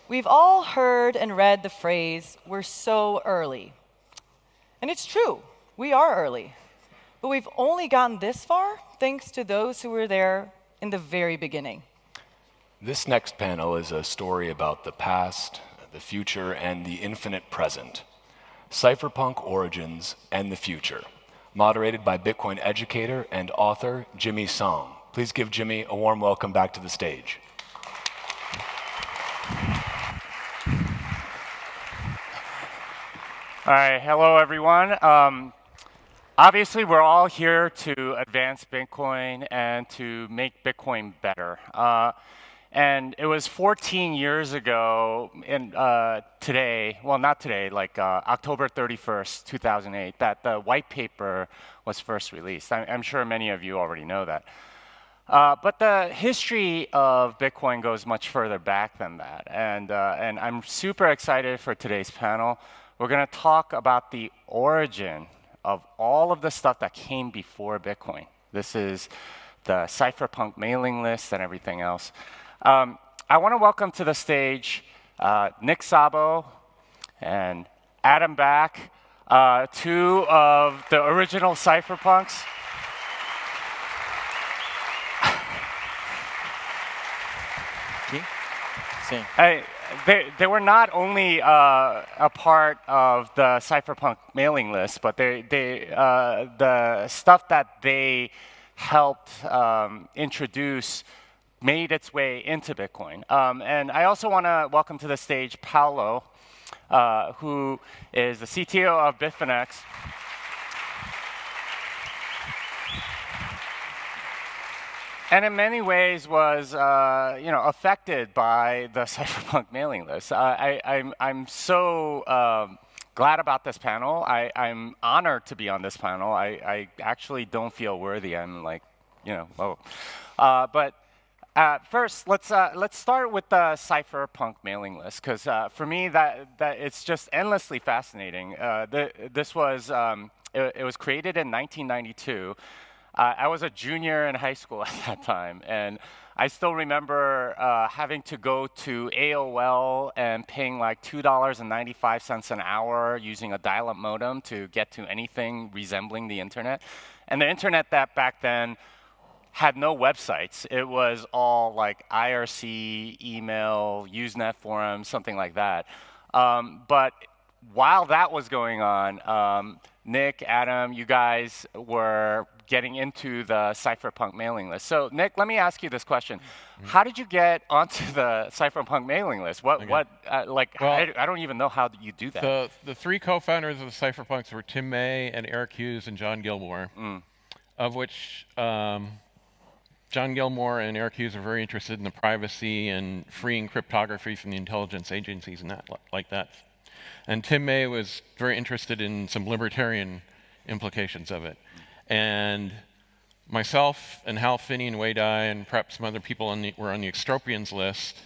We've all heard and read the phrase, "we're so early." And it's true, we are early. But we've only gotten this far thanks to those who were there in the very beginning. This next panel is a story about the past, the future, and the infinite present. Cypherpunk Origins and the Future, moderated by Bitcoin educator and author Jimmy Song. Please give Jimmy a warm welcome back to the stage. All right, hello everyone. Obviously, we're all here to advance Bitcoin and to make Bitcoin better. And it was 14 years ago, today, well, not today, like October 31st, 2008, that the white paper was first released. I'm sure many of you already know that. But the history of Bitcoin goes much further back than that. And I'm super excited for today's panel. We're going to talk about the origin of all of the stuff that came before Bitcoin. This is the Cypherpunk mailing list and everything else. I want to welcome to the stage Nick Szabo and Adam Back, two of the original Cypherpunks. They were not only a part of the Cypherpunk mailing list, but the stuff that they helped introduce made its way into Bitcoin. And I also want to welcome to the stage Paolo, who is the CTO of Bitfinex. And in many ways was affected by the Cypherpunk mailing list. I'm so glad about this panel. I'm honored to be on this panel. I actually don't feel worthy. I'm like, whoa. But first, let's start with the Cypherpunk mailing list, because for me that it's just endlessly fascinating. This was it was created in 1992. I was a junior in high school at that time, and I still remember having to go to AOL and paying like $2.95 an hour using a dial-up modem to get to anything resembling the internet. And the internet that back then had no websites. It was all like IRC, email, Usenet forums, something like that. But while that was going on, Nick, Adam, you guys were getting into the Cypherpunk mailing list. So Nick, let me ask you this question. How did you get onto the Cypherpunk mailing list? I don't even know how you do that. The three co-founders of the Cypherpunks were Tim May and Eric Hughes and John Gilmore, of which John Gilmore and Eric Hughes are very interested in the privacy and freeing cryptography from the intelligence agencies and that like that. And Tim May was very interested in some libertarian implications of it. And myself and Hal Finney and Wei Dai and perhaps some other people were on the Extropians list.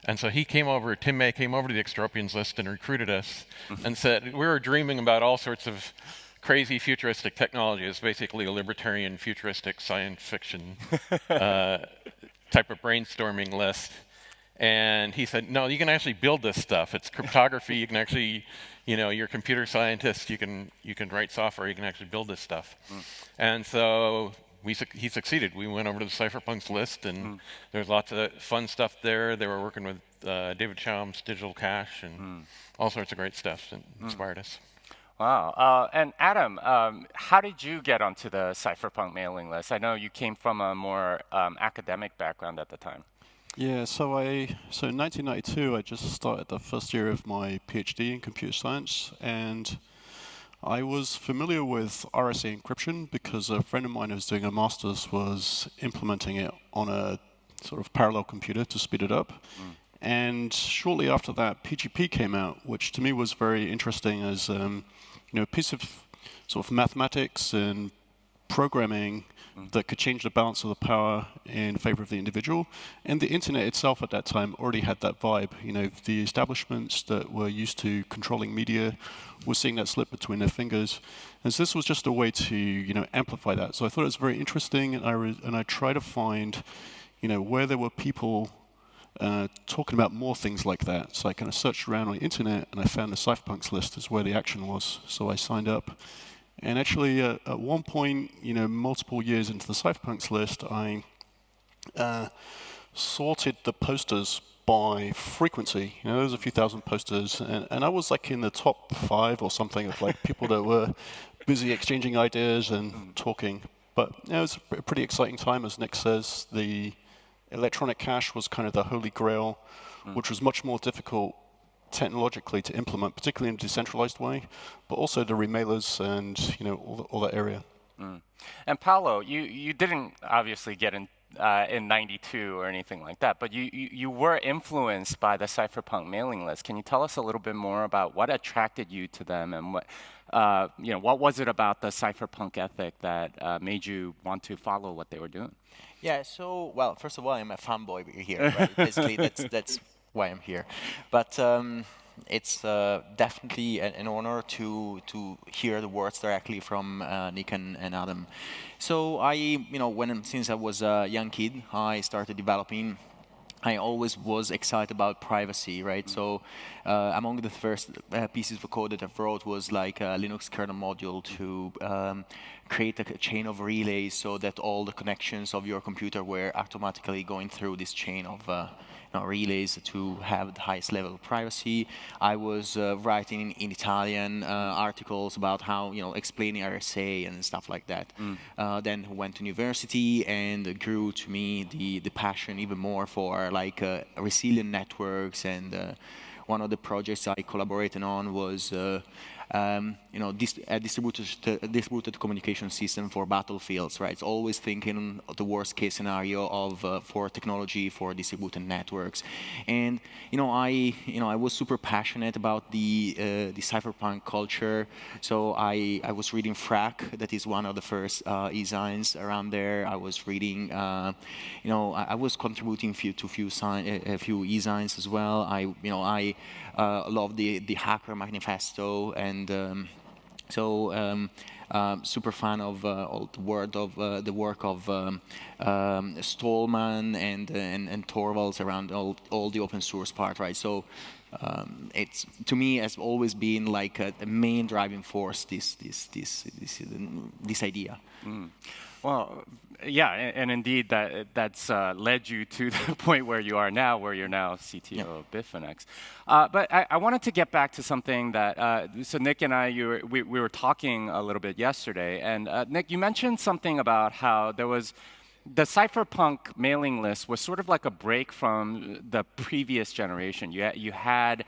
And so Tim May came over to the Extropians list and recruited us and said, we were dreaming about all sorts of crazy futuristic technology. It's basically a libertarian futuristic science fiction type of brainstorming list. And he said, no, you can actually build this stuff. It's cryptography. You can actually, you're a computer scientist. You can write software. You can actually build this stuff. And so he succeeded. We went over to the Cypherpunks list, and there's lots of fun stuff there. They were working with David Chaum's Digital Cash and all sorts of great stuff that inspired us. Wow. And Adam, how did you get onto the Cypherpunk mailing list? I know you came from a more academic background at the time. Yeah, so in 1992, I just started the first year of my PhD in computer science, and I was familiar with RSA encryption because a friend of mine who was doing a master's was implementing it on a sort of parallel computer to speed it up. And shortly after that, PGP came out, which to me was very interesting as a piece of sort of mathematics and programming that could change the balance of the power in favor of the individual. And the internet itself at that time already had that vibe. The establishments that were used to controlling media were seeing that slip between their fingers. And so this was just a way to, amplify that. So I thought it was very interesting, and I tried to find, where there were people talking about more things like that. So I kind of searched around on the internet, and I found the Cypherpunks list is where the action was. So I signed up. And actually, at one point, multiple years into the Cypherpunks list, I sorted the posters by frequency. There's a few thousand posters, and I was like in the top 5 or something of like people that were busy exchanging ideas and talking. But it was a pretty exciting time, as Nick says. The electronic cash was kind of the holy grail, which was much more difficult technologically to implement, particularly in a decentralized way, but also the remailers and all that area. And Paolo, you didn't obviously get in 92 or anything like that, but you were influenced by the Cypherpunk mailing list. Can you tell us a little bit more about what attracted you to them, and what was it about the Cypherpunk ethic that made you want to follow what they were doing? Yeah, so, well, first of all, I'm a fanboy here, right? Basically, that's why I'm here. But it's definitely an honor to hear the words directly from Nick and Adam. So since I was a young kid, I started developing. I always was excited about privacy, right? So among the first pieces of code that I wrote was like a Linux kernel module to create a chain of relays so that all the connections of your computer were automatically going through this chain of relays to have the highest level of privacy. I was writing in Italian articles about how, explaining RSA and stuff like that. Then went to university and grew to me the passion even more for like resilient networks. And one of the projects I collaborated on was a distributed communication system for battlefields, right? It's always thinking of the worst case scenario of for technology for distributed networks. And I was super passionate about the cypherpunk culture. So I was reading Frack, that is one of the first e-signs around there. I was reading, I was contributing to a few e-signs as well. I love the Hacker Manifesto, and super fan of all the work of Stallman and Torvalds around all the open source part, right? So it's, to me, has always been like a main driving force, this idea. Well, yeah, and indeed that's led you to the point where you are now, where you're now CTO of Bitfinex. But I wanted to get back to something that, so Nick and I, we were talking a little bit yesterday, and Nick, you mentioned something about how there was, the Cypherpunk mailing list was sort of like a break from the previous generation. You had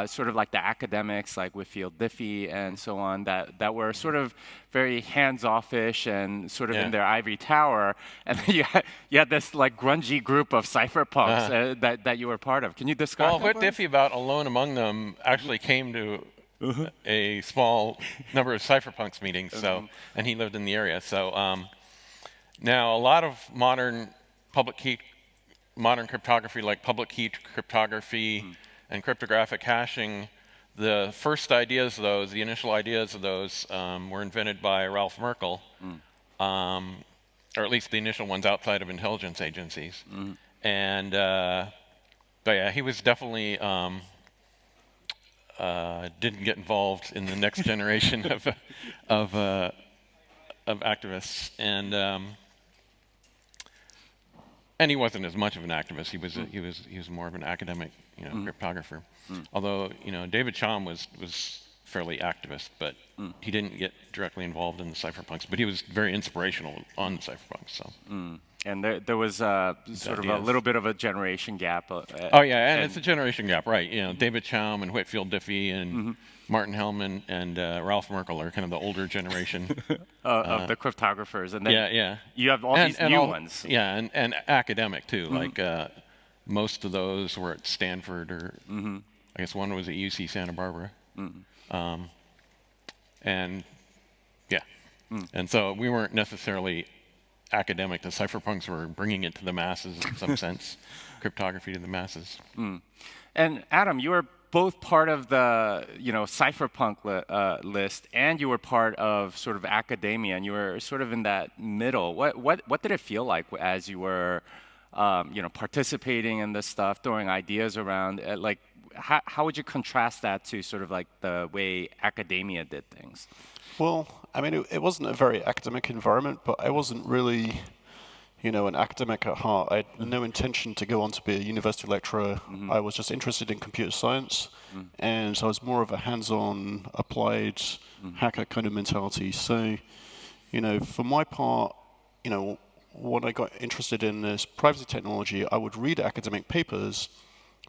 sort of like the academics, like Whitfield Diffie and so on, that were sort of very hands-off-ish and sort of in their ivory tower, and then you had this like grungy group of cypherpunks that you were part of. Can you describe? Well, Whit Diffie, about alone among them, actually came to a small number of cypherpunks meetings. So, and he lived in the area. So now a lot of modern cryptography, like public key cryptography. And cryptographic hashing, the first ideas of those, the initial ideas of those, were invented by Ralph Merkle, or at least the initial ones outside of intelligence agencies. And but yeah, he was definitely didn't get involved in the next generation of activists, and he wasn't as much of an activist. He was more of an academic, cryptographer. Although David Chaum was fairly activist, but he didn't get directly involved in the cypherpunks. But he was very inspirational on the cypherpunks. So. And there was sort of a little bit of a generation gap. Oh yeah, and it's a generation gap, right? David Chaum and Whitfield Diffie and Martin Hellman and Ralph Merkle are kind of the older generation of the cryptographers, and then you have all these new ones. Yeah, and academic too. Like most of those were at Stanford, or I guess one was at UC Santa Barbara, and and so we weren't necessarily academic. The cypherpunks were bringing it to the masses in some sense, cryptography to the masses. And Adam, you were both part of the cypherpunk list, and you were part of sort of academia, and you were sort of in that middle. What did it feel like as you were participating in this stuff, throwing ideas around. Like, how would you contrast that to sort of like the way academia did things? Well, I mean, it wasn't a very academic environment, but I wasn't really, an academic at heart. I had no intention to go on to be a university lecturer. I was just interested in computer science, and so I was more of a hands-on, applied hacker kind of mentality. So, for my part, when I got interested in this privacy technology, I would read academic papers,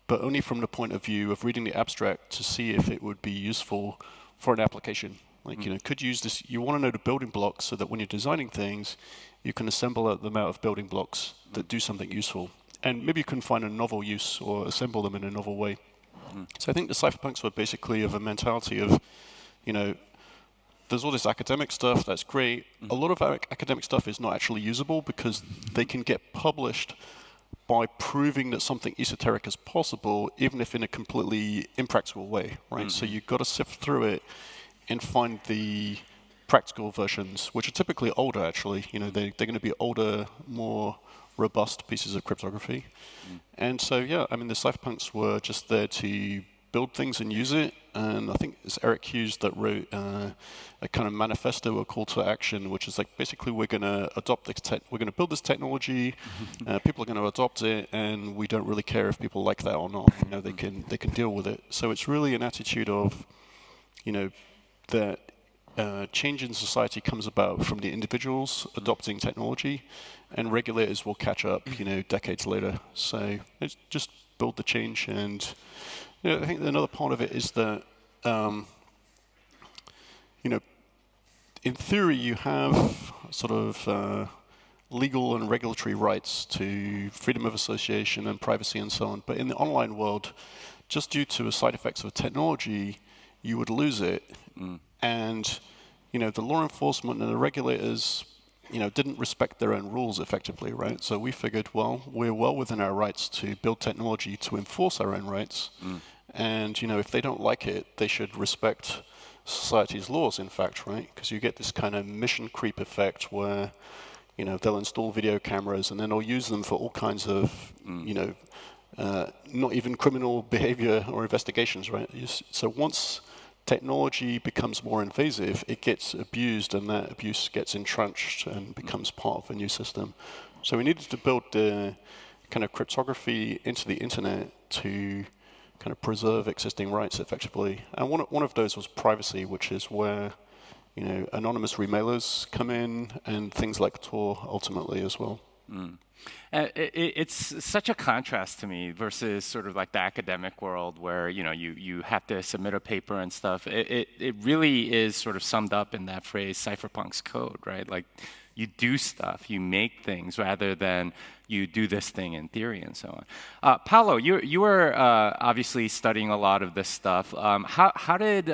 but only from the point of view of reading the abstract to see if it would be useful for an application. Like, could you use this? You want to know the building blocks so that when you're designing things, you can assemble them out of building blocks that do something useful. And maybe you can find a novel use or assemble them in a novel way. So I think the cypherpunks were basically of a mentality of, there's all this academic stuff, that's great. A lot of our academic stuff is not actually usable because they can get published by proving that something esoteric is possible, even if in a completely impractical way, right? So you've got to sift through it and find the practical versions, which are typically older, actually. They're going to be older, more robust pieces of cryptography. And so, yeah, I mean, the cypherpunks were just there to build things and use it. And I think it's Eric Hughes that wrote a kind of manifesto, a call to action, which is like, basically, we're going to adopt this we're going to build this technology. People are going to adopt it, and we don't really care if people like that or not. They can deal with it. So it's really an attitude of, that change in society comes about from the individuals adopting technology, and regulators will catch up, decades later. So it's just build the change. And I think another part of it is that, in theory, you have sort of legal and regulatory rights to freedom of association and privacy and so on. But in the online world, just due to the side effects of technology, you would lose it. And the law enforcement and the regulators, didn't respect their own rules effectively, right? So we figured, well, we're well within our rights to build technology to enforce our own rights. And, if they don't like it, they should respect society's laws, in fact, right? Because you get this kind of mission creep effect where, they'll install video cameras and then they'll use them for all kinds of, not even criminal behavior or investigations, right? So once technology becomes more invasive, it gets abused, and that abuse gets entrenched and becomes part of a new system. So we needed to build the kind of cryptography into the internet to kind of preserve existing rights effectively. And one of those was privacy, which is where anonymous remailers come in, and things like Tor ultimately as well. It's such a contrast to me versus sort of like the academic world where you have to submit a paper and stuff. It really is sort of summed up in that phrase, cypherpunks code, right? Like, you do stuff, you make things rather than you do this thing in theory and so on. Paolo, you were obviously studying a lot of this stuff. How did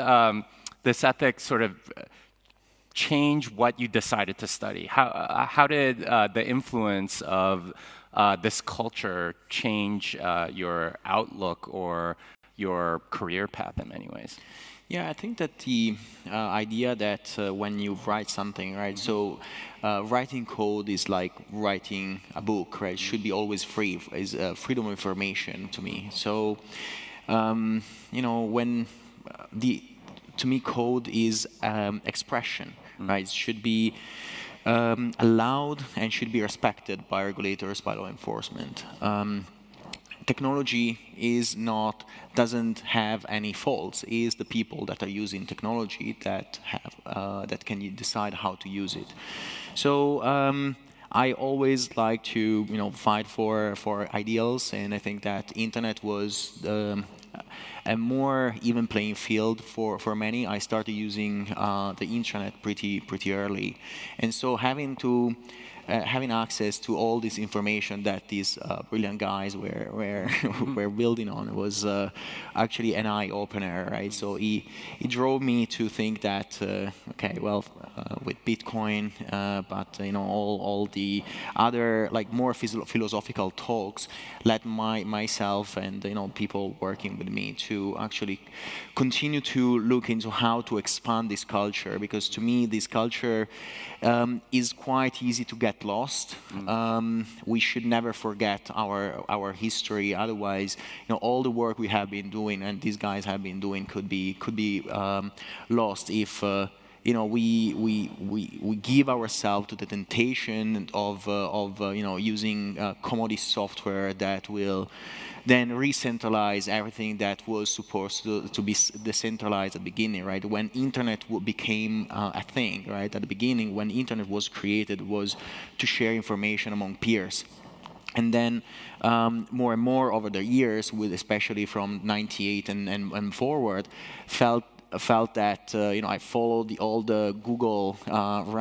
this ethics sort of change what you decided to study? How did the influence of this culture change your outlook or your career path in many ways? Yeah, I think that the idea that when you write something, right, so writing code is like writing a book, right, should be always free, is freedom of information to me. So, when to me, code is expression, right, it should be allowed and should be respected by regulators, by law enforcement. Technology doesn't have any faults. It is the people that are using technology that can decide how to use it. So I always like to fight for ideals, and I think that internet was a more even playing field for many. I started using the internet pretty early, and so having access to all this information that these brilliant guys were building on was actually an eye-opener, right? So it drove me to think that, okay, well, with Bitcoin, but all the other more philosophical talks led myself and people working with me to to actually continue to look into how to expand this culture, because to me this culture is quite easy to get lost. We should never forget our history, otherwise all the work we have been doing and these guys have been doing could be lost if we give ourselves to the temptation of using commodity software that will then re-centralize everything that was supposed to be decentralized at the beginning, right? When internet became a thing, right? At the beginning, when internet was created, was to share information among peers. And then more and more over the years, especially from '98 and forward, felt that I followed all the Google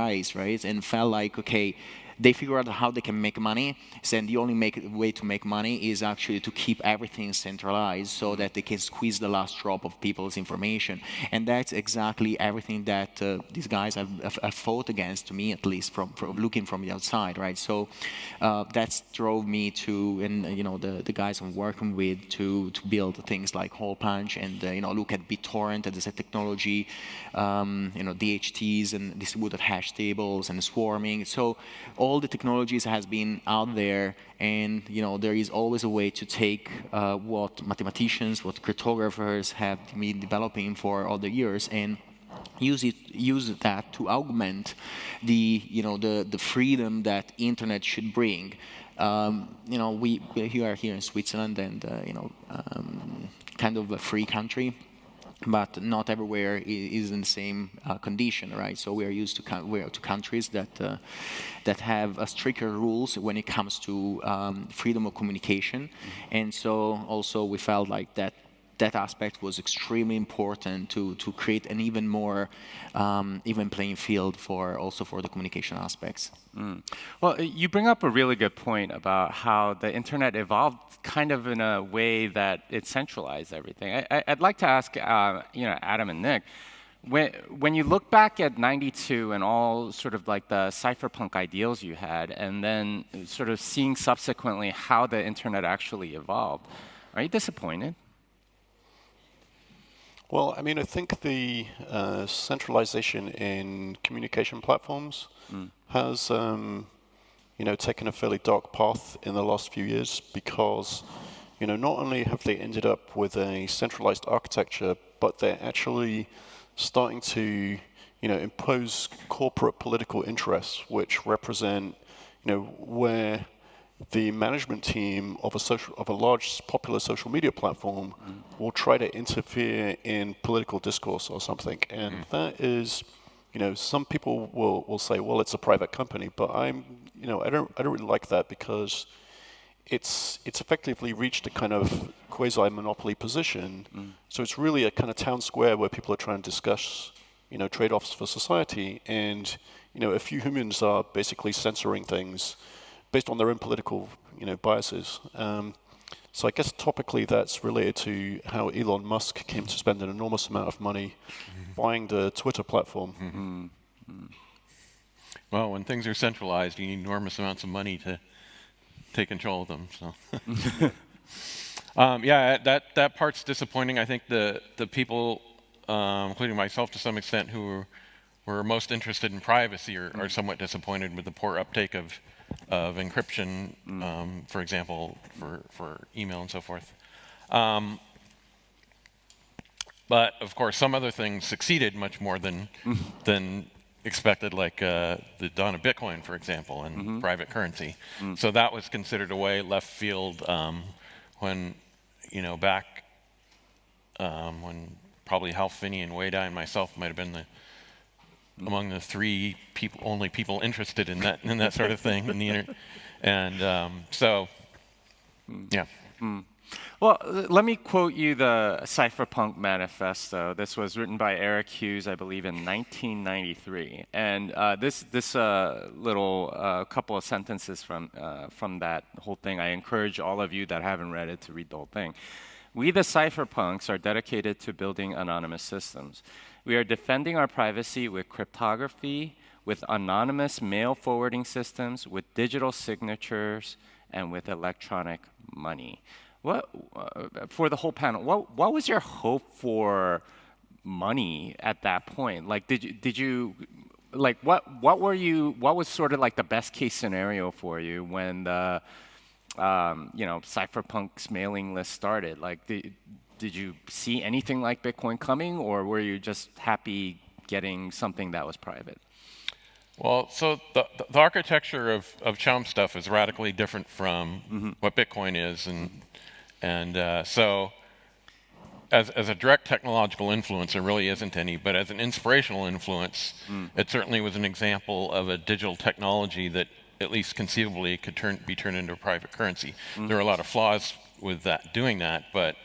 rise, right, and felt like, okay, they figure out how they can make money, and the only way to make money is actually to keep everything centralized so that they can squeeze the last drop of people's information. And that's exactly everything that these guys have fought against, to me at least, from looking from the outside, right? So that drove me to, and the guys I'm working with, to build things like Holepunch and look at BitTorrent as a technology, DHTs and distributed hash tables and swarming. So all the technologies has been out there, and there is always a way to take what mathematicians, what cryptographers have been developing for all the years, and use that to augment the freedom that internet should bring. We are here in Switzerland, and kind of a free country, but not everywhere is in the same condition, right? So we are used to countries that have stricter rules when it comes to freedom of communication, and so also we felt like that aspect was extremely important to create an even more even playing field for the communication aspects. Well, you bring up a really good point about how the internet evolved kind of in a way that it centralized everything. I'd like to ask Adam and Nick, when you look back at '92 and all sort of like the cypherpunk ideals you had, and then sort of seeing subsequently how the internet actually evolved, are you disappointed? Well, I mean, I think the centralization in communication platforms has, taken a fairly dark path in the last few years, because, not only have they ended up with a centralized architecture, but they're actually starting to, impose corporate political interests, which represent, where the management team of a large popular social media platform will try to interfere in political discourse or something, and that is, some people will say, well, it's a private company, but I don't really like that, because it's effectively reached a kind of quasi-monopoly position. So it's really a kind of town square where people are trying to discuss, trade-offs for society, and a few humans are basically censoring things based on their own political, biases. So I guess topically that's related to how Elon Musk came to spend an enormous amount of money buying the Twitter platform. Well, when things are centralized, you need enormous amounts of money to take control of them. So, yeah, that part's disappointing. I think the people, including myself to some extent, who were most interested in privacy are somewhat disappointed with the poor uptake of encryption, for example, for email and so forth. But of course, some other things succeeded much more than expected, like the dawn of Bitcoin, for example, and private currency. So that was considered a way left field when, back when probably Hal Finney and Wei Dai and myself might have been among the three only people interested in that sort of thing in the internet, and so, yeah. Well, let me quote you the Cypherpunk Manifesto. This was written by Eric Hughes, I believe, in 1993, and this little couple of sentences from that whole thing. I encourage all of you that haven't read it to read the whole thing. We, the cypherpunks, are dedicated to building anonymous systems. We are defending our privacy with cryptography, with anonymous mail forwarding systems, with digital signatures, and with electronic money. What for the whole panel? What was your hope for money at that point? Like, did you like what was sort of like the best case scenario for you when the Cypherpunk's mailing list started? Like, did you see anything like Bitcoin coming, or were you just happy getting something that was private? Well, so the architecture of Chum stuff is radically different from what Bitcoin is, and so as a direct technological influence, there really isn't any, but as an inspirational influence, it certainly was an example of a digital technology that at least conceivably could be turned into a private currency. There are a lot of flaws with doing that, but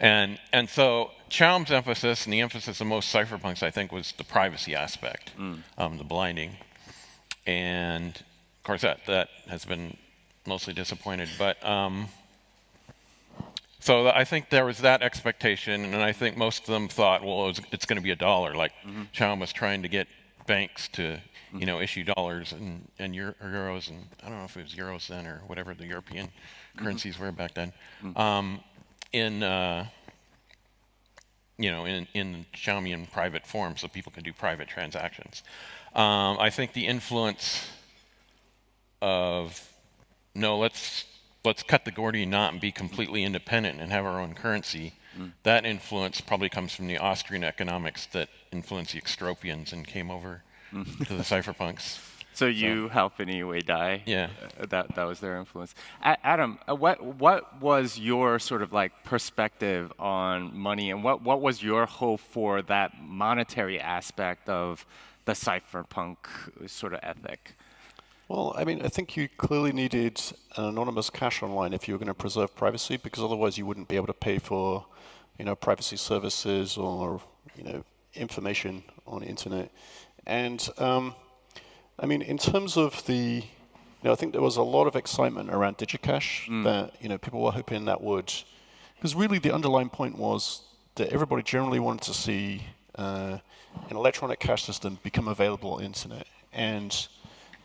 and so Chaum's emphasis and the emphasis of most cypherpunks, I think, was the privacy aspect, the blinding, and of course that has been mostly disappointed. But so I think there was that expectation, and I think most of them thought, well, it's going to be $1. Like Chaum was trying to get banks to issue dollars and euros, and I don't know if it was euros then or whatever the European currencies were back then. In Chaumian private form, so people can do private transactions. I think the influence of let's cut the Gordian knot and be completely independent and have our own currency. That influence probably comes from the Austrian economics that influenced the Extropians and came over to the cypherpunks. So you helped Anyway die? Yeah. That was their influence. Adam, what was your sort of like perspective on money, and what was your hope for that monetary aspect of the cypherpunk sort of ethic? Well, I mean, I think you clearly needed an anonymous cache online if you were going to preserve privacy, because otherwise you wouldn't be able to pay for, privacy services or, information on the internet. And I mean, in terms of I think there was a lot of excitement around DigiCash that, people were hoping that would, because really the underlying point was that everybody generally wanted to see an electronic cash system become available on the internet. And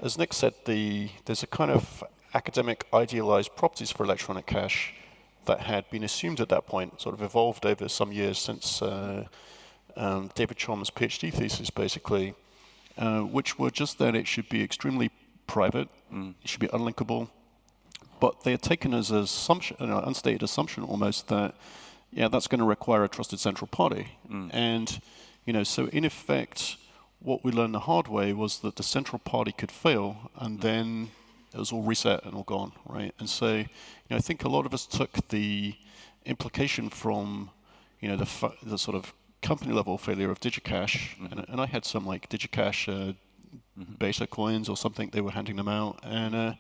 as Nick said, there's a kind of academic idealized properties for electronic cash that had been assumed at that point, sort of evolved over some years since David Chaum's PhD thesis, basically, which were just that it should be extremely private, it should be unlinkable, but they had taken as an assumption, an unstated assumption almost, that, that's going to require a trusted central party. And, so in effect, what we learned the hard way was that the central party could fail, and then it was all reset and all gone, right? And so, I think a lot of us took the implication from, the sort of company-level failure of DigiCash, and I had some like DigiCash beta coins or something. They were handing them out, and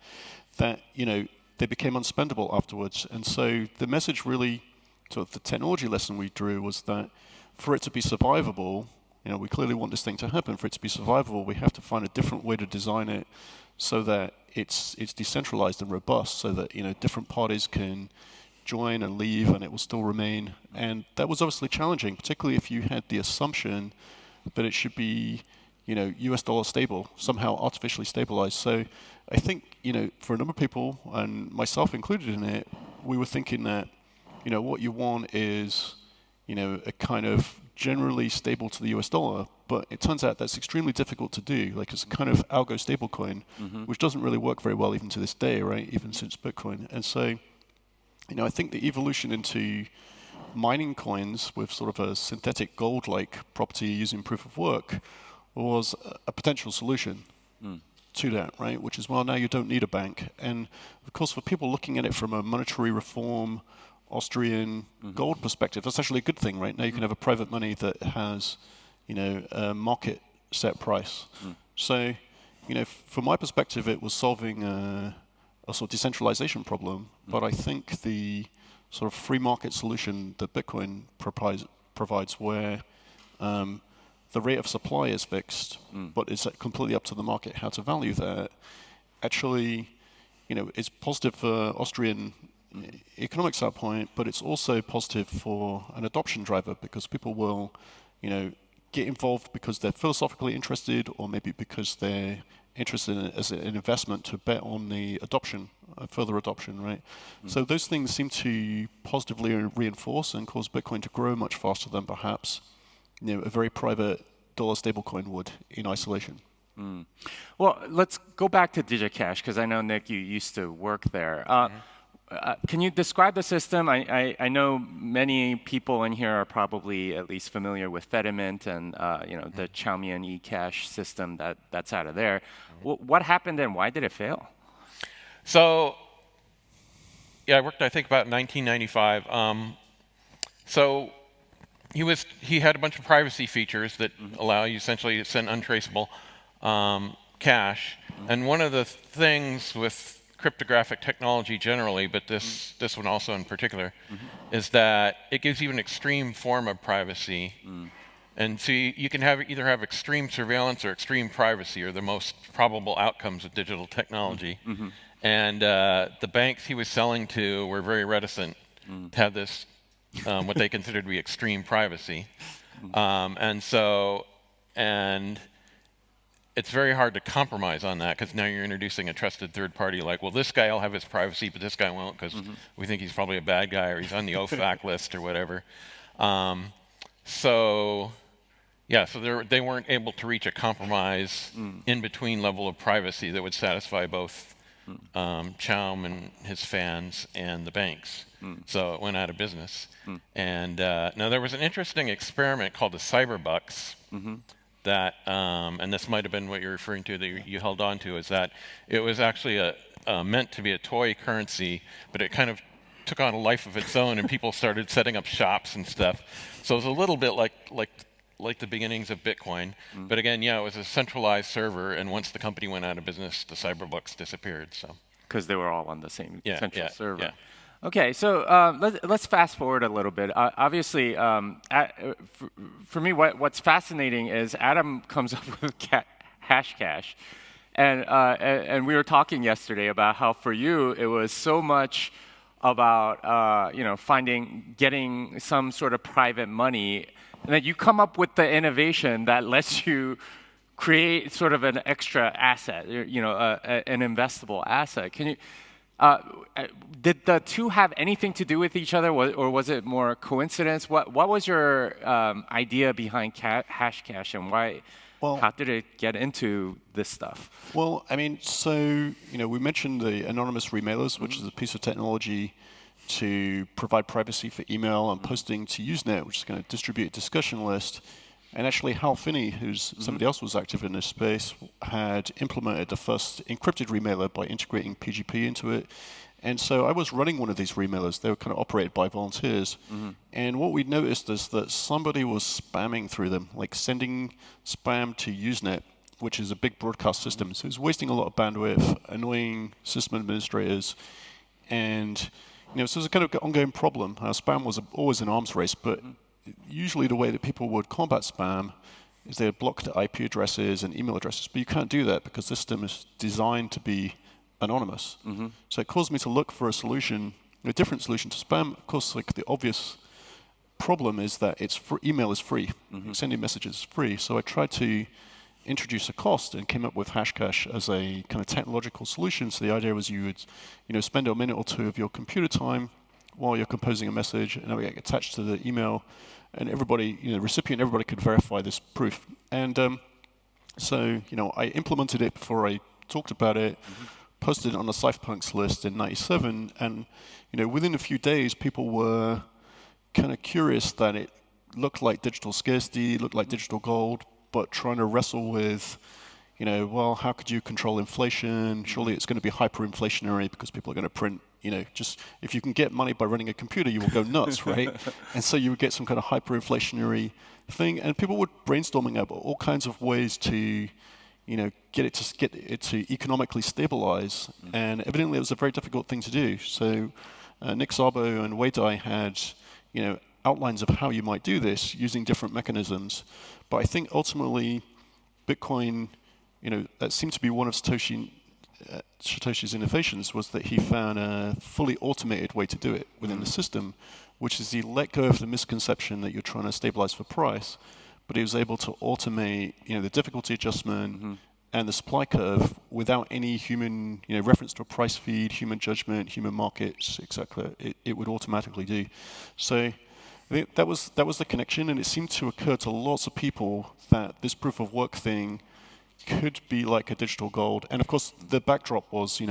that they became unspendable afterwards. And so the message really, sort of the technology lesson we drew was that for it to be survivable, we clearly want this thing to happen. For it to be survivable, we have to find a different way to design it so that it's decentralized and robust, so that different parties can join and leave, and it will still remain. And that was obviously challenging, particularly if you had the assumption that it should be, US dollar stable, somehow artificially stabilized. So I think, for a number of people, and myself included in it, we were thinking that, what you want is, a kind of generally stable to the US dollar, but it turns out that's extremely difficult to do. Like, it's a kind of algo stablecoin, which doesn't really work very well even to this day, right? Even since Bitcoin. And so, I think the evolution into mining coins with sort of a synthetic gold-like property using proof of work was a potential solution to that, right? Which is, well, now you don't need a bank. And of course, for people looking at it from a monetary reform, Austrian gold perspective, that's actually a good thing, right? Now you can have a private money that has, a market set price. So, from my perspective, it was solving a sort of decentralization problem, but I think the sort of free market solution that Bitcoin provides, where the rate of supply is fixed, but it's completely up to the market how to value that, actually, is positive for Austrian economic standpoint, but it's also positive for an adoption driver, because people will, get involved because they're philosophically interested, or maybe because they're interested in it as an investment to bet on the adoption further adoption, right? So those things seem to positively reinforce and cause Bitcoin to grow much faster than perhaps a very private dollar stablecoin would in isolation. Well, let's go back to DigiCash, because I know, Nick, you used to work there. Can you describe the system? I know many people in here are probably at least familiar with Fedimint and the Chaumian eCash system that's out of there. What happened and why did it fail? So, yeah, I worked, I think, about 1995. So he had a bunch of privacy features that allow you essentially to send untraceable cash. And one of the things with cryptographic technology generally, but this one also in particular, is that it gives you an extreme form of privacy. And so you can either have extreme surveillance or extreme privacy, are the most probable outcomes of digital technology. And the banks he was selling to were very reticent to have this, what they considered to be extreme privacy. And it's very hard to compromise on that, because now you're introducing a trusted third party like, well, this guy will have his privacy, but this guy won't, because we think he's probably a bad guy, or he's on the OFAC list or whatever. So they weren't able to reach a compromise in-between level of privacy that would satisfy both Chaum and his fans and the banks. So it went out of business. And now there was an interesting experiment called the Cyberbucks, that, and this might have been what you're referring to, that you held on to, is that it was actually meant to be a toy currency, but it kind of took on a life of its own, and people started setting up shops and stuff. So it was a little bit like the beginnings of Bitcoin. But again, yeah, it was a centralized server, and once the company went out of business, the Cyberbucks disappeared. So because they were all on the same central server. Yeah. Okay, so let's fast forward a little bit. Obviously, for me, what's fascinating is Adam comes up with Hashcash, and we were talking yesterday about how for you it was so much about getting some sort of private money, and that you come up with the innovation that lets you create sort of an extra asset, an investable asset. Can you? Did the two have anything to do with each other, or was it more coincidence? What was your idea behind Hashcash, and why? Well, how did it get into this stuff? Well, I mean, so we mentioned the anonymous remailers, which is a piece of technology to provide privacy for email and posting to Usenet, which is going to distribute a discussion list. And actually, Hal Finney, who's somebody else was active in this space, had implemented the first encrypted remailer by integrating PGP into it. And so I was running one of these remailers. They were kind of operated by volunteers. And what we noticed is that somebody was spamming through them, like sending spam to Usenet, which is a big broadcast system. So it was wasting a lot of bandwidth, annoying system administrators. And so it was a kind of ongoing problem. Spam was always an arms race, but usually the way that people would combat spam is they would block the IP addresses and email addresses, but you can't do that because the system is designed to be anonymous. So it caused me to look for a different solution to spam. Of course, like the obvious problem is that email is free. Sending messages is free. So I tried to introduce a cost and came up with Hashcash as a kind of technological solution. So the idea was you would spend a minute or two of your computer time while you're composing a message, and it would get attached to the email, and everybody, recipient, everybody could verify this proof. And so, I implemented it before I talked about it, posted it on the Cypherpunks list in '97, and within a few days, people were kind of curious that it looked like digital scarcity, looked like digital gold, but trying to wrestle with, well, how could you control inflation? Surely it's going to be hyperinflationary because people are going to print, just if you can get money by running a computer, you will go nuts, right? And so you would get some kind of hyperinflationary thing, and people were brainstorming about all kinds of ways to, get it to economically stabilize. And evidently, it was a very difficult thing to do. So Nick Szabo and Weidai had, outlines of how you might do this using different mechanisms. But I think ultimately, Bitcoin, that seemed to be one of Satoshi's innovations, was that he found a fully automated way to do it within the system, which is he let go of the misconception that you're trying to stabilize for price, but he was able to automate, the difficulty adjustment, and the supply curve without any human, reference to a price feed, human judgment, human markets, etc. It would automatically do. So I think that was the connection, and it seemed to occur to lots of people that this proof of work thing could be like a digital gold. And of course, the backdrop was,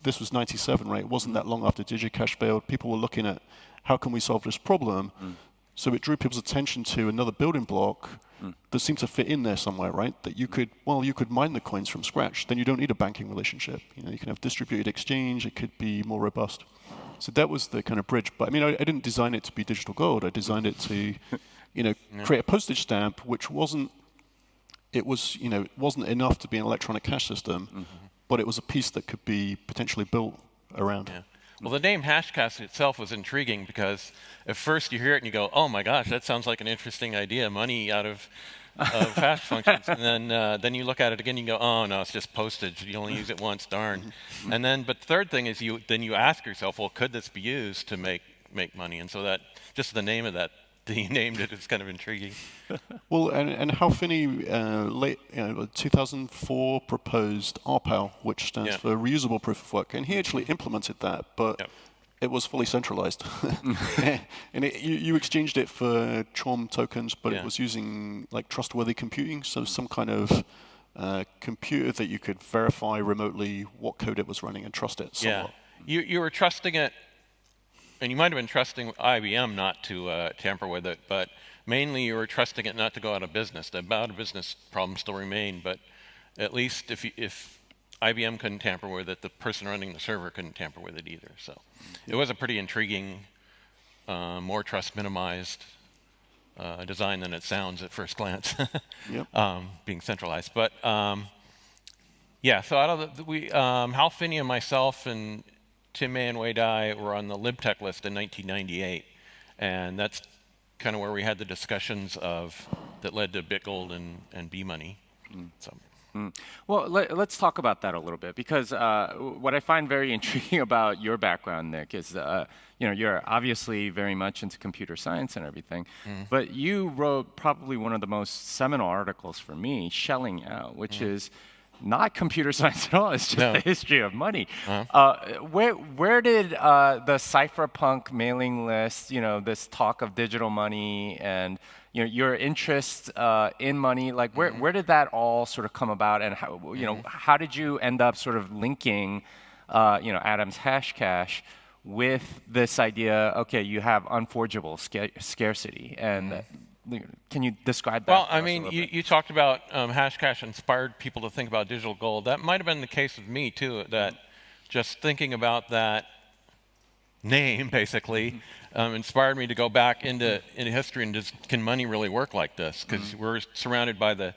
this was 97, right? It wasn't that long after DigiCash failed. People were looking at how can we solve this problem. So it drew people's attention to another building block that seemed to fit in there somewhere, right? That you could mine the coins from scratch. Then you don't need a banking relationship. You can have distributed exchange. It could be more robust. So that was the kind of bridge. But I mean, I didn't design it to be digital gold. I designed it to, create a postage stamp, which wasn't. It wasn't enough to be an electronic cash system, but it was a piece that could be potentially built around. Yeah. Well, the name Hashcash itself was intriguing because at first you hear it and you go, "Oh my gosh, that sounds like an interesting idea, money out of hash functions." And then you look at it again, and you go, "Oh no, it's just postage. You only use it once, darn." And then, but the third thing is you ask yourself, "Well, could this be used to make money?" And so that just the name of that. He named it. It's kind of intriguing. Well, and Hal Finney, late 2004, proposed RPAL, which stands for Reusable Proof of Work, and he actually implemented that, but it was fully centralized. And you exchanged it for CHORM tokens, but it was using like trustworthy computing, so some kind of computer that you could verify remotely what code it was running and trust it somewhat. Yeah, you were trusting it. And you might have been trusting IBM not to tamper with it, but mainly you were trusting it not to go out of business. The out of business problem still remained, but at least if IBM couldn't tamper with it, the person running the server couldn't tamper with it either. So it was a pretty intriguing, more trust minimized design than it sounds at first glance, being centralized. But yeah, so out of Hal Finney and myself and Tim May and Wei Dai were on the LibTech list in 1998, and that's kind of where we had the discussions that led to BitGold and B-Money. So. Well, let's talk about that a little bit, because what I find very intriguing about your background, Nick, is you're obviously very much into computer science and everything, but you wrote probably one of the most seminal articles for me, Shelling Out, which is not computer science at all. It's just the history of money. Where did the Cypherpunk mailing list, this talk of digital money and your interest in money, like where did that all sort of come about, and how how did you end up sort of linking Adam's Hashcash with this idea? Okay, you have unforgeable scarcity, and can you describe that? Well, I mean, you talked about Hashcash inspired people to think about digital gold. That might have been the case with me, too, that just thinking about that name, basically, inspired me to go back into history and just, can money really work like this? Because we're surrounded by the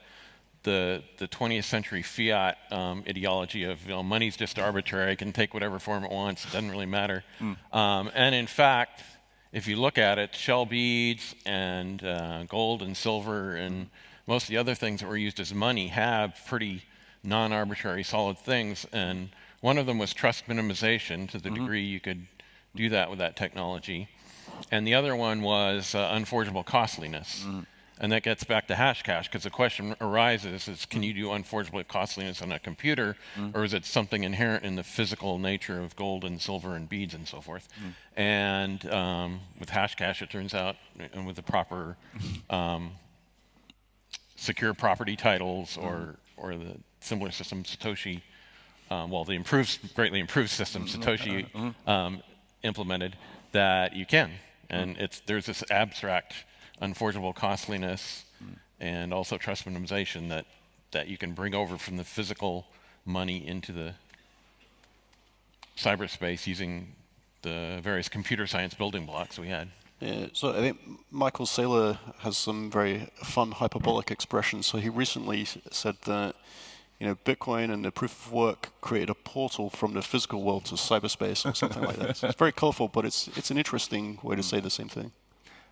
20th century fiat ideology of money's just arbitrary, it can take whatever form it wants, it doesn't really matter. And in fact, if you look at it, shell beads and gold and silver and most of the other things that were used as money have pretty non-arbitrary solid things. And one of them was trust minimization, to the degree you could do that with that technology. And the other one was unforgeable costliness. And that gets back to Hashcash, because the question arises is, can you do unforgeable costliness on a computer, or is it something inherent in the physical nature of gold and silver and beads and so forth? And with Hashcash, it turns out, and with the proper secure property titles or the similar system Satoshi, the greatly improved system Satoshi implemented, that you can. And there's this abstract unforgeable costliness and also trust minimization that you can bring over from the physical money into the cyberspace using the various computer science building blocks we had. Yeah, so I think Michael Saylor has some very fun hyperbolic expressions. So he recently said that Bitcoin and the proof of work created a portal from the physical world to cyberspace or something like that. So it's very colorful, but it's an interesting way to say the same thing.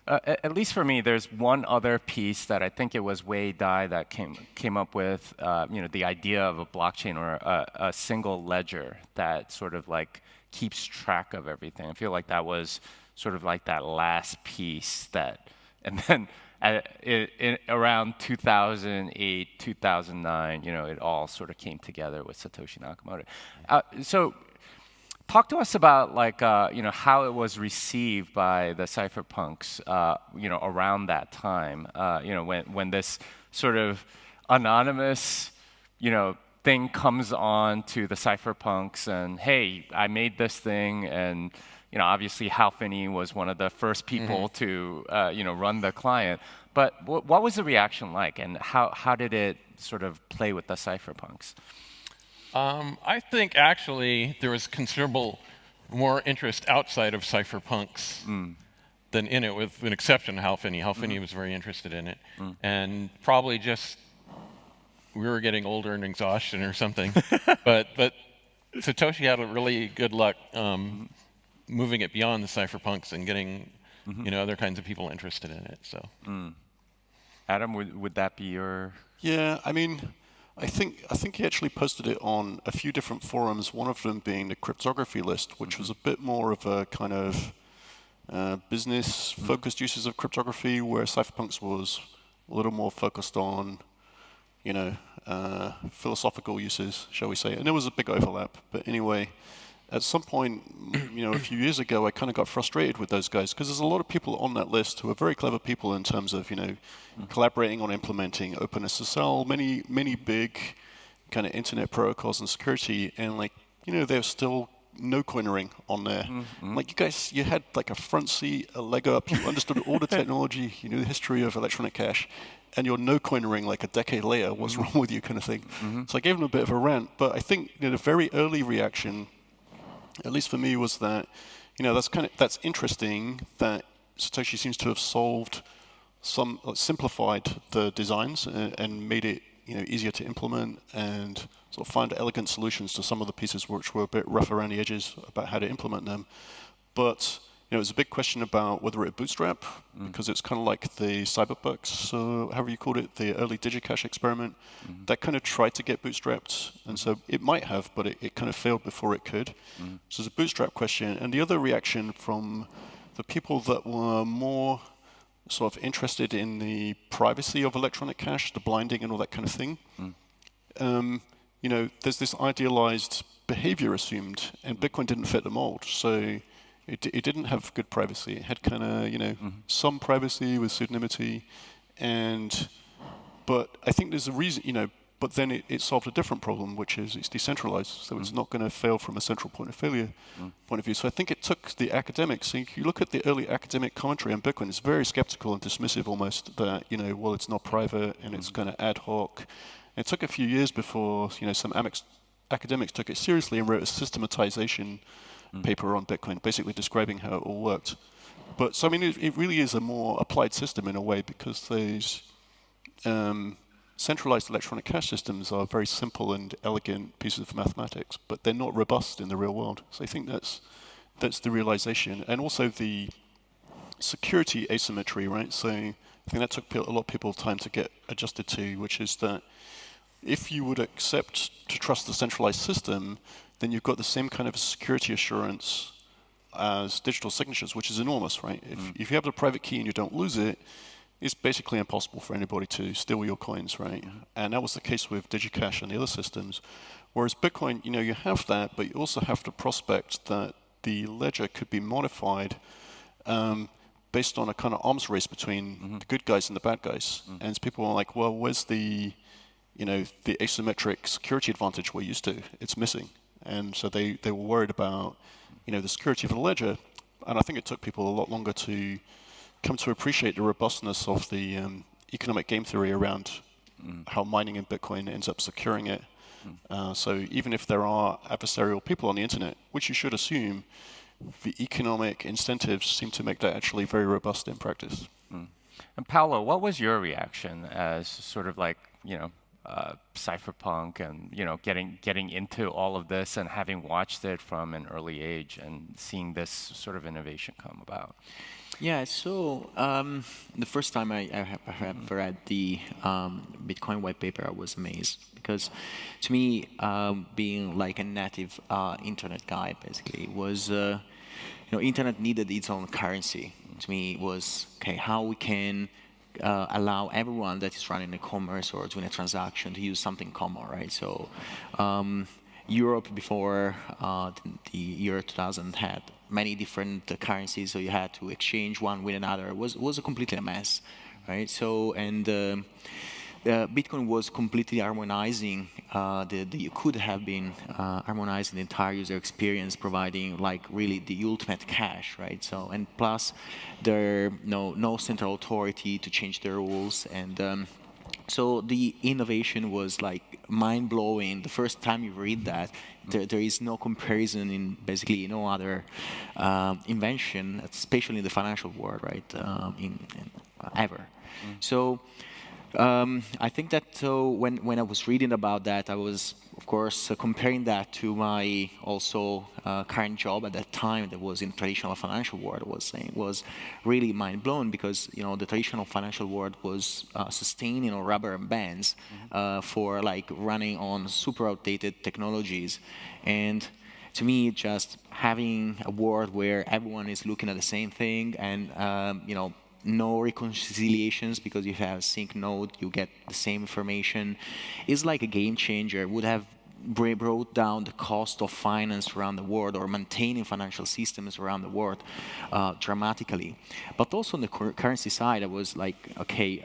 At least for me, there's one other piece that I think it was Wei Dai that came up with, the idea of a blockchain or a single ledger that sort of like keeps track of everything. I feel like that was sort of like that last piece and then around 2008, 2009, it all sort of came together with Satoshi Nakamoto. So talk to us about how it was received by the cypherpunks, around that time, when this sort of anonymous, thing comes on to the cypherpunks and, hey, I made this thing, and obviously Hal Finney was one of the first people to run the client. But what was the reaction like, and how did it sort of play with the cypherpunks? I think actually there was considerable more interest outside of cypherpunks than in it, with an exception of Hal Finney. Hal Finney was very interested in it, and probably just we were getting older and exhaustion or something. but Satoshi had a really good luck moving it beyond the cypherpunks and getting other kinds of people interested in it. So, Adam, would that be your? Yeah, I mean, I think he actually posted it on a few different forums. One of them being the cryptography list, which was a bit more of a kind of business-focused uses of cryptography, where cypherpunks was a little more focused on philosophical uses, shall we say. And there was a big overlap. But anyway, at some point, a few years ago, I kind of got frustrated with those guys, because there's a lot of people on that list who are very clever people in terms of, collaborating on implementing OpenSSL, many big kind of internet protocols and security, and there's still no coinering on there. Like you guys, you had like a front seat, a leg up, you understood all the technology, you knew the history of electronic cash, and you're no coinering like a decade later. What's wrong with you, kind of thing? So I gave them a bit of a rant, but I think the very early reaction, at least for me, was that that's interesting that Satoshi seems to have simplified the designs and made it easier to implement, and sort of find elegant solutions to some of the pieces which were a bit rough around the edges about how to implement them. But it was a big question about whether it bootstrap, because it's kind of like the Cyberbucks, so however you called it, the early DigiCash experiment, that kind of tried to get bootstrapped, and so it might have, but it kind of failed before it could. So it's a bootstrap question. And the other reaction from the people that were more sort of interested in the privacy of electronic cash, the blinding and all that kind of thing, there's this idealized behavior assumed, and Bitcoin didn't fit the mold. So it didn't have good privacy. It had kind of, some privacy with pseudonymity, but I think there's a reason, but then it solved a different problem, which is it's decentralized, so it's not going to fail from a central point of failure point of view. So I think it took the academics. So you look at the early academic commentary on Bitcoin, it's very skeptical and dismissive almost that, well, it's not private and it's kind of ad hoc. It took a few years before, some academics took it seriously and wrote a systematization paper on Bitcoin, basically describing how it all worked. But so I mean, it really is a more applied system in a way, because those centralized electronic cash systems are very simple and elegant pieces of mathematics, but they're not robust in the real world. So I think that's the realization, and also the security asymmetry, right? So I think that took a lot of people time to get adjusted to, which is that if you would accept to trust the centralized system, then you've got the same kind of security assurance as digital signatures, which is enormous, right? If you have the private key and you don't lose it, it's basically impossible for anybody to steal your coins, right? And that was the case with DigiCash and the other systems. Whereas Bitcoin, you have that, but you also have to prospect that the ledger could be modified based on a kind of arms race between the good guys and the bad guys. And people are like, well, where's the asymmetric security advantage we're used to? It's missing. And so they were worried about, the security of the ledger. And I think it took people a lot longer to come to appreciate the robustness of the economic game theory around how mining in Bitcoin ends up securing it. So even if there are adversarial people on the internet, which you should assume, the economic incentives seem to make that actually very robust in practice. And Paolo, what was your reaction as sort of like, Cypherpunk and getting into all of this and having watched it from an early age and seeing this sort of innovation come about? Yeah, so the first time I have read the Bitcoin white paper, I was amazed, because to me, being like a native internet guy, basically, was internet needed its own currency. To me, it was okay, how we can allow everyone that is running a commerce or doing a transaction to use something common, right? So Europe before the year 2000 had many different currencies, so you had to exchange one with another. It was completely a mess, right? So, and Bitcoin was completely harmonizing. You could have been harmonizing the entire user experience, providing like really the ultimate cash, right? So, and plus there no central authority to change the rules, and so the innovation was like mind-blowing. The first time you read that, there is no comparison in basically no other invention, especially in the financial world, right? Ever. So. I think that when I was reading about that, I was, of course, comparing that to my also current job at that time that was in traditional financial world. Was really mind blown because the traditional financial world was sustaining on rubber bands for like running on super outdated technologies, and to me, just having a world where everyone is looking at the same thing and no reconciliations because you have sync node, you get the same information, is like a game changer. Would have brought down the cost of finance around the world or maintaining financial systems around the world dramatically. But also on the currency side, I was like, okay,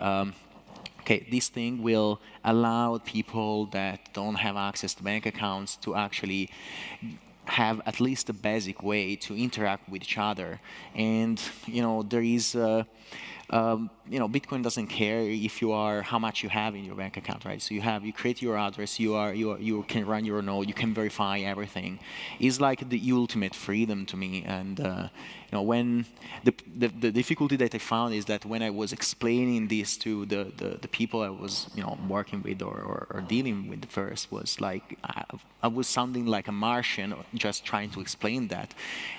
this thing will allow people that don't have access to bank accounts to actually have at least a basic way to interact with each other. And there is Bitcoin doesn't care if you are how much you have in your bank account, right? So you create your address, you can run your node, you can verify everything. It's like the ultimate freedom to me. And when the difficulty that I found is that when I was explaining this to the people I was working with or dealing with first, was like I was sounding like a Martian just trying to explain that,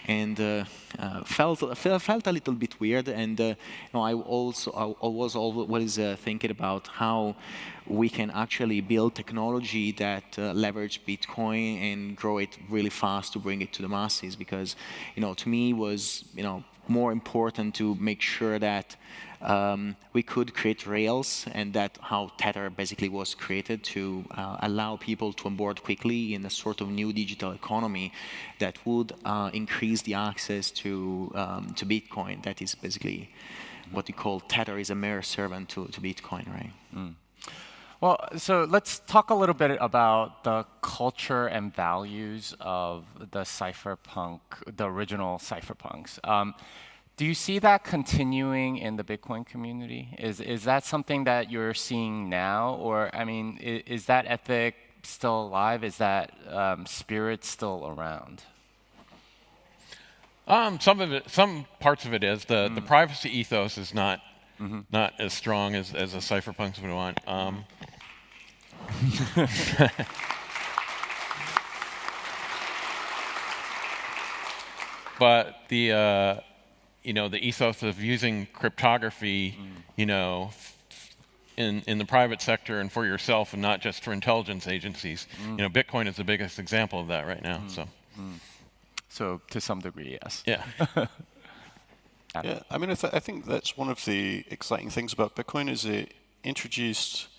and felt a little bit weird. And I was always thinking about how we can actually build technology that leverage Bitcoin and grow it really fast to bring it to the masses, because to me was more important to make sure that we could create rails, and that how Tether basically was created to allow people to onboard quickly in a sort of new digital economy that would increase the access to Bitcoin. That is basically what we call Tether is a mirror servant to Bitcoin, right? Well, so let's talk a little bit about the culture and values of the cypherpunk, the original cypherpunks. Do you see that continuing in the Bitcoin community? Is that something that you're seeing now, or I mean, is that ethic still alive? Is that spirit still around? Some parts of it is. The privacy ethos is not as strong as the cypherpunks would want. But the ethos of using cryptography, in the private sector and for yourself, and not just for intelligence agencies. Bitcoin is the biggest example of that right now. So to some degree, yes. Yeah. Yeah, I mean, I think that's one of the exciting things about Bitcoin is it introduced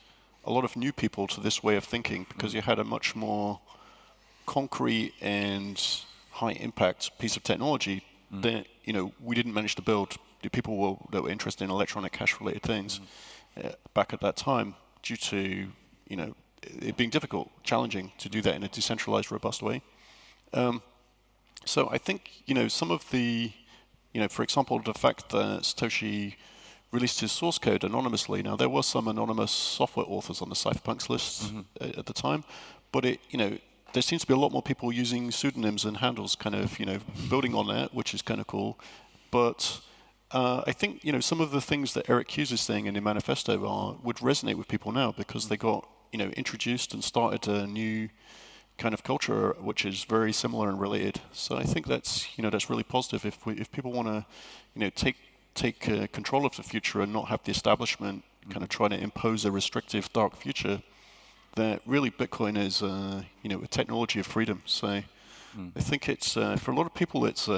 a lot of new people to this way of thinking, because you had a much more concrete and high impact piece of technology that we didn't manage to build. The people that were interested in electronic cash related things back at that time, due to it being difficult, challenging to do that in a decentralized, robust way. So I think some of the for example, the fact that Satoshi released his source code anonymously. Now, there was some anonymous software authors on the Cypherpunks list at the time, but there seems to be a lot more people using pseudonyms and handles, kind of, building on that, which is kind of cool. But I think, some of the things that Eric Hughes is saying in the manifesto would resonate with people now, because they got, introduced and started a new kind of culture which is very similar and related. So I think that's that's really positive if people want to take control of the future and not have the establishment kind of trying to impose a restrictive dark future. That really Bitcoin is a technology of freedom. So I think it's for a lot of people it's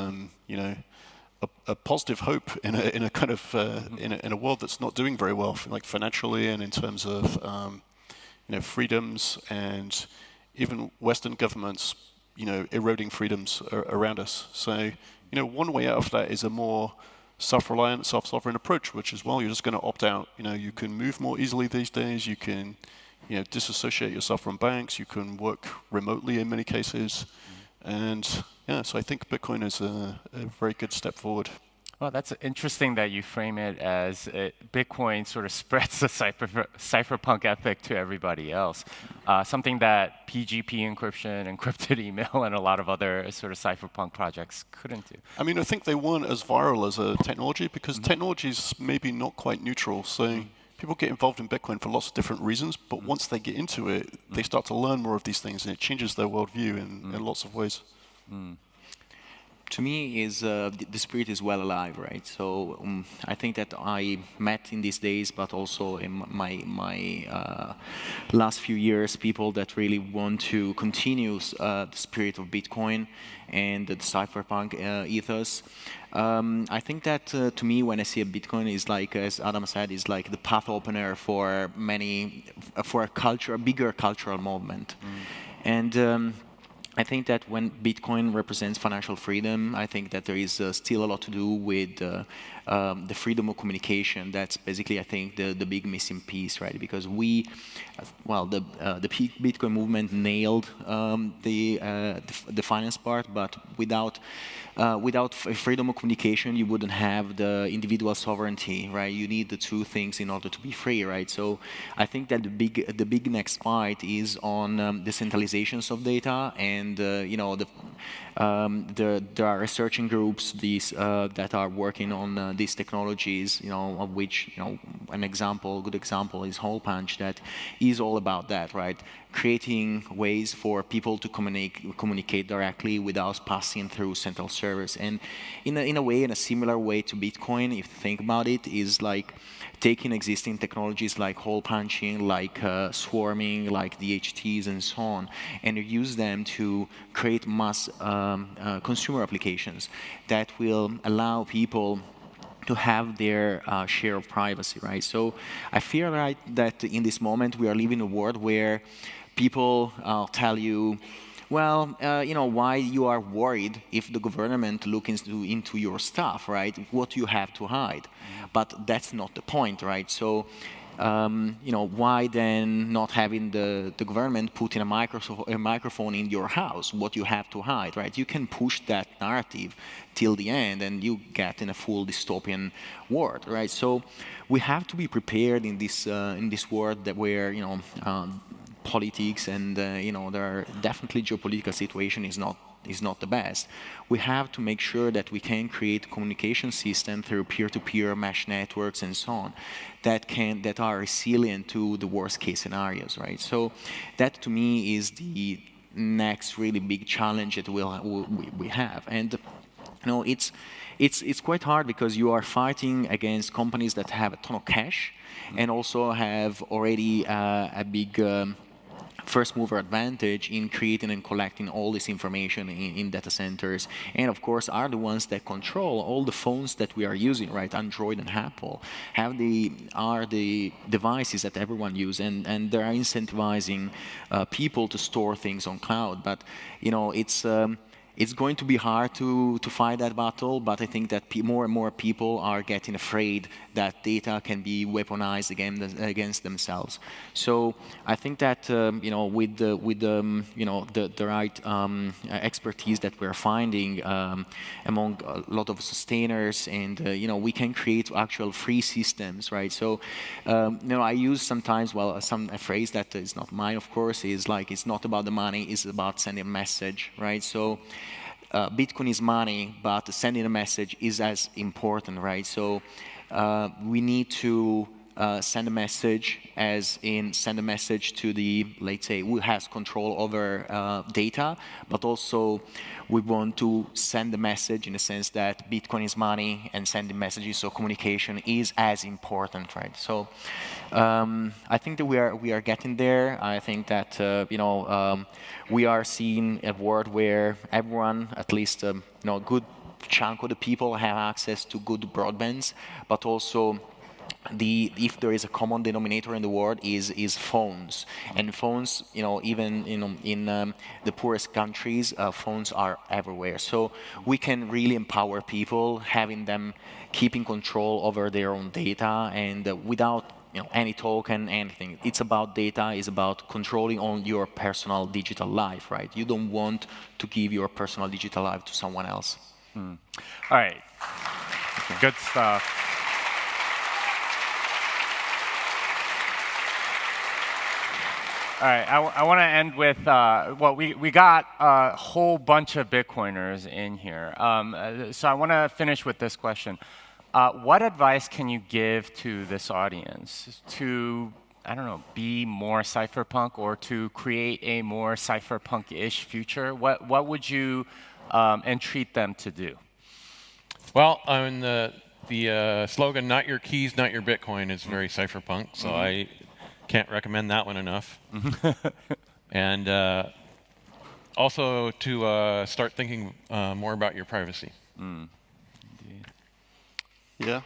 a positive hope in a kind of in a world that's not doing very well, like financially and in terms of freedoms, and even Western governments eroding freedoms around us. So one way out of that is a more self-reliant, self-sovereign approach, which is, well, you're just going to opt out. You can move more easily these days. You can disassociate yourself from banks. You can work remotely in many cases. And yeah, so I think Bitcoin is a very good step forward. Well, that's interesting that you frame it as Bitcoin sort of spreads the cypherpunk ethic to everybody else. Something that PGP encryption, encrypted email, and a lot of other sort of cypherpunk projects couldn't do. I mean, I think they weren't as viral as a technology because technology is maybe not quite neutral. So people get involved in Bitcoin for lots of different reasons, but once they get into it, they start to learn more of these things, and it changes their worldview in lots of ways. To me, the spirit is well alive, right? So I think that I met in these days, but also in my last few years, people that really want to continue the spirit of Bitcoin and the cypherpunk ethos. I think that to me, when I see a Bitcoin, is like, as Adam said, is like the path opener for a bigger cultural movement, and. I think that when Bitcoin represents financial freedom, I think that there is still a lot to do with the freedom of communication. That's basically, I think, the big missing piece, right? Because the Bitcoin movement nailed the finance part, but without freedom of communication, you wouldn't have the individual sovereignty, right? You need the two things in order to be free, right? So I think that the big next fight is on decentralizations of data, and there are researching groups that are working on these technologies, of which a good example is Holepunch, that is all about that, right? Creating ways for people to communicate directly without passing through central servers. And in a similar way to Bitcoin, if you think about it, is like taking existing technologies like hole punching, like swarming, like DHTs and so on, and use them to create mass consumer applications that will allow people to have their share of privacy, right? So I feel right that in this moment we are living in a world where people tell you, well, why you are worried if the government looks into your stuff, right? What you have to hide. But that's not the point, right? So, why then not having the government putting a microphone in your house? What you have to hide, right? You can push that narrative till the end, and you get in a full dystopian world, right? So, we have to be prepared in this world that where politics and there are definitely geopolitical situation is not the best. We have to make sure that we can create communication system through peer-to-peer mesh networks and so on that are resilient to the worst case scenarios, right? So that to me is the next really big challenge that we have, and it's quite hard because you are fighting against companies that have a ton of cash and also have already a big first mover advantage in creating and collecting all this information in data centers, and of course are the ones that control all the phones that we are using, right? Android and Apple are the devices that everyone uses, and they are incentivizing people to store things on cloud. But it's going to be hard to fight that battle, but I think that more and more people are getting afraid that data can be weaponized against themselves. So I think that with the right expertise that we're finding among a lot of sustainers, and we can create actual free systems, right? So I use sometimes a phrase that is not mine, of course, is like it's not about the money, it's about sending a message, right? So Bitcoin is money, but sending a message is as important, right? So we need to send a message, as in send a message to the, let's say, who has control over data, but also we want to send a message in the sense that Bitcoin is money and sending messages, so communication is as important, right? So I think that we are getting there. I think that we are seeing a world where everyone, at least good chunk of the people have access to good broadbands, but also if there is a common denominator in the world is phones, and phones, even in the poorest countries, phones are everywhere. So we can really empower people, having them keeping control over their own data, and without any token, anything. It's about data. It's about controlling on your personal digital life, right? You don't want to give your personal digital life to someone else. All right. Good stuff. All right, I want to end with, well, we got a whole bunch of Bitcoiners in here. So I want to finish with this question. What advice can you give to this audience to, I don't know, be more cypherpunk or to create a more cypherpunk-ish future? What would you entreat them to do? Well, the slogan, not your keys, not your Bitcoin, is very cypherpunk, so I can't recommend that one enough. And also to start thinking more about your privacy. Yeah.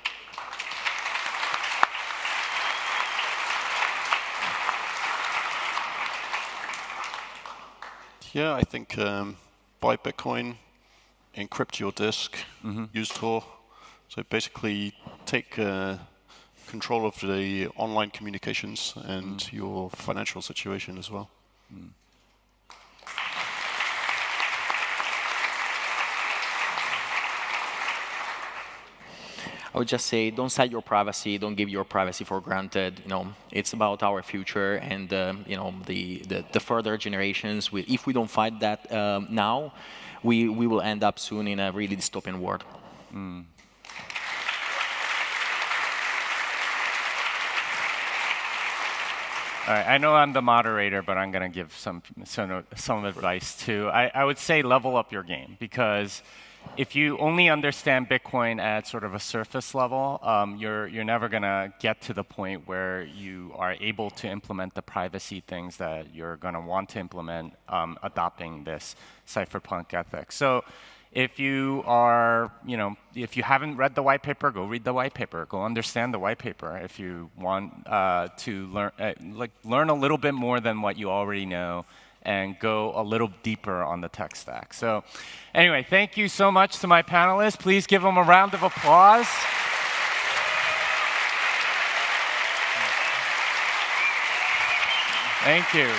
Yeah, I think buy Bitcoin, encrypt your disk, use Tor. So basically take control of the online communications and your financial situation as well. I would just say, don't sell your privacy. Don't give your privacy for granted. It's about our future and the further generations. If we don't fight that now, we will end up soon in a really dystopian world. All right, I know I'm the moderator, but I'm going to give some advice too. I would say level up your game, because if you only understand Bitcoin at sort of a surface level, you're never going to get to the point where you are able to implement the privacy things that you're going to want to implement adopting this cypherpunk ethic. So if you are, if you haven't read the white paper, go read the white paper. Go understand the white paper. If you want to learn a little bit more than what you already know, and go a little deeper on the tech stack. So anyway, thank you so much to my panelists. Please give them a round of applause. Thank you.